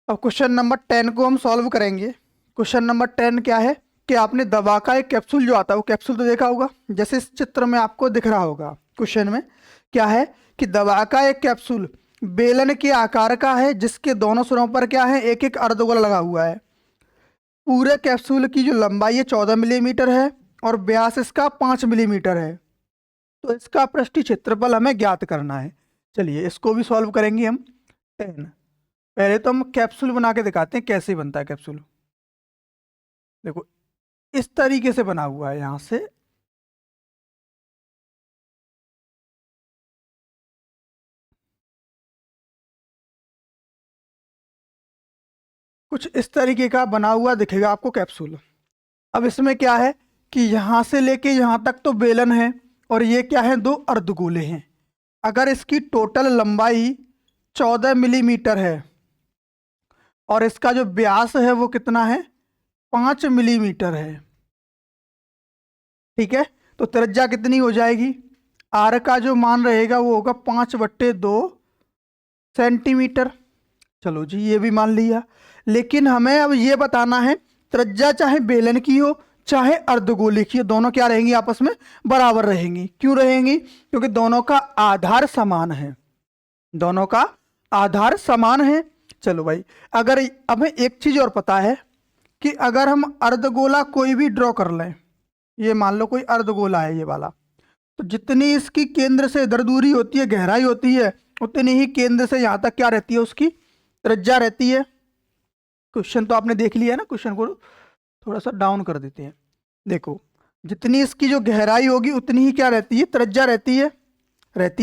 अब question number 10 को हम सॉल्व करेंगे। क्वेश्चन नंबर 10 क्या है कि आपने दवा का एक कैप्सूल जो आता है वो कैप्सूल तो देखा होगा, जैसे इस चित्र में आपको दिख रहा होगा। क्वेश्चन में क्या है कि दवा का एक कैप्सूल बेलन के आकार का है, जिसके दोनों सिरों पर क्या है, एक एक अर्धगोला लगा हुआ है। पूरे कैप्सूल की जो लंबाई है 14 मिलीमीटर है और व्यास इसका 5 मिलीमीटर है। तो इसका पृष्ठीय क्षेत्रफल हमें ज्ञात करना है। चलिए इसको भी सॉल्व करेंगे हम। 10 पहले तो हम कैप्सूल बना के दिखाते हैं कैसे बनता है कैप्सूल। देखो इस तरीके से बना हुआ है, यहां से कुछ इस तरीके का बना हुआ दिखेगा आपको कैप्सूल। अब इसमें क्या है कि यहां से लेके यहां तक तो बेलन है और ये क्या है, दो अर्धगोले हैं। अगर इसकी टोटल लंबाई 14 मिलीमीटर है और इसका जो व्यास है वो कितना है, 5 मिलीमीटर है, ठीक है। तो त्रिज्या कितनी हो जाएगी, आर का जो मान रहेगा वो होगा 5/2 सेंटीमीटर। चलो जी ये भी मान लिया, लेकिन हमें अब ये बताना है त्रिज्या चाहे बेलन की हो चाहे अर्धगोले की हो, दोनों क्या रहेंगी, आपस में बराबर रहेंगी। क्यों रहेंगी, क्योंकि दोनों का आधार समान है, दोनों का आधार समान है। चलो भाई, अगर हमें एक चीज और पता है कि अगर हम अर्धगोला कोई भी ड्रॉ कर लें, ये मान लो कोई अर्धगोला है ये वाला, तो जितनी इसकी केंद्र से इधर दूरी होती है, गहराई होती है, उतनी ही केंद्र से यहाँ तक क्या रहती है, उसकी त्रिज्या रहती है। क्वेश्चन तो आपने देख लिया है ना, क्वेश्चन को थोड़ा सा डाउन कर देते हैं। देखो जितनी इसकी जो गहराई होगी उतनी ही क्या रहती है, त्रिज्या रहती है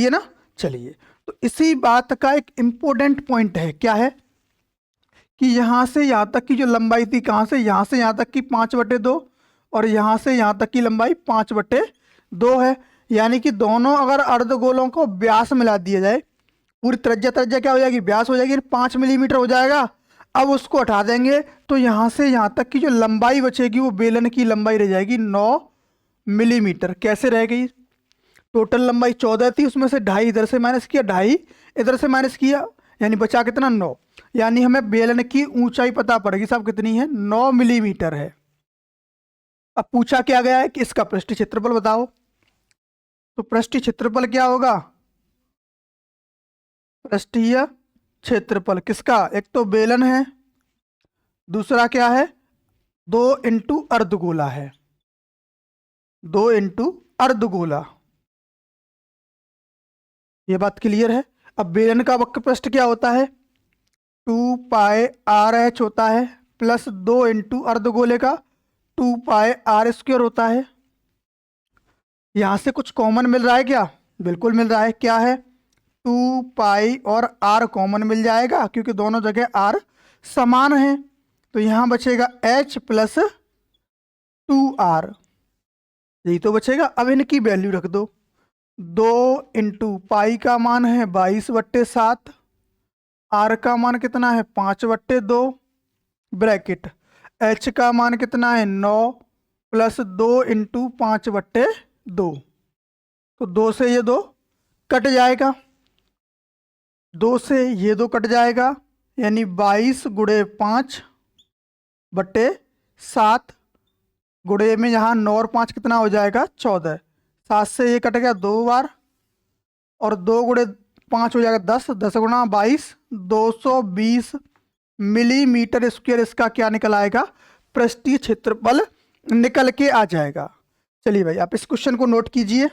ना। चलिए तो इसी बात का एक इंपॉर्टेंट पॉइंट है, क्या है कि यहाँ से यहाँ तक की जो लंबाई थी, कहाँ से यहाँ से यहाँ तक की 5/2 और यहाँ से यहाँ तक की लंबाई 5/2 है। यानी कि दोनों अगर अर्धगोलों को व्यास मिला दिया जाए, पूरी त्रिज्या क्या हो जाएगी, व्यास हो जाएगी, 5 मिलीमीटर हो जाएगा। अब उसको हटा देंगे तो यहाँ से यहाँ तक की जो लंबाई बचेगी वो बेलन की लंबाई रह जाएगी 9 मिलीमीटर। कैसे रह गई, टोटल लंबाई 14 थी, उसमें से 2.5 इधर से माइनस किया, 2.5 इधर से माइनस किया, यानी बचा कितना, 9। यानी हमें बेलन की ऊंचाई पता पड़ेगी साहब कितनी है, 9 मिलीमीटर है। अब पूछा क्या गया है कि इसका पृष्ठीय क्षेत्रफल बताओ। तो पृष्ठीय क्षेत्रफल क्या होगा, पृष्ठीय क्षेत्रफल किसका, एक तो बेलन है, दूसरा क्या है, 2 इंटू अर्धगोला है, 2 इंटू अर्धगोला। ये बात क्लियर है। अब बेलन का वक्र पृष्ठ क्या होता है, 2πr(h) होता है, प्लस 2 इंटू अर्धगोले का 2πr² होता है। यहां से कुछ कॉमन मिल रहा है क्या, बिल्कुल मिल रहा है। क्या है, 2π और r कॉमन मिल जाएगा क्योंकि दोनों जगह r समान है। तो यहां बचेगा h प्लस 2r, यही तो बचेगा। अब इनकी वैल्यू रख दो, 2 इंटू पाई का मान है 22/7, r का मान कितना है 5/2, ब्रैकेट h का मान कितना है 9 प्लस 2 इंटू 5/2। तो 2 से ये 2 कट जाएगा, 2 से ये 2 कट जाएगा, यानी 22 गुणे 5/7 गुणे में यहाँ 9 और 5 कितना हो जाएगा 14, 7 से ये कट गया 2 बार और 2 गुणे 5 हो जाएगा 10, 10 गुणा 22, 220 मिलीमीटर स्क्वायर इसका क्या निकल आएगा, पृष्ठीय क्षेत्रफल निकल के आ जाएगा। चलिए भाई आप इस क्वेश्चन को नोट कीजिए।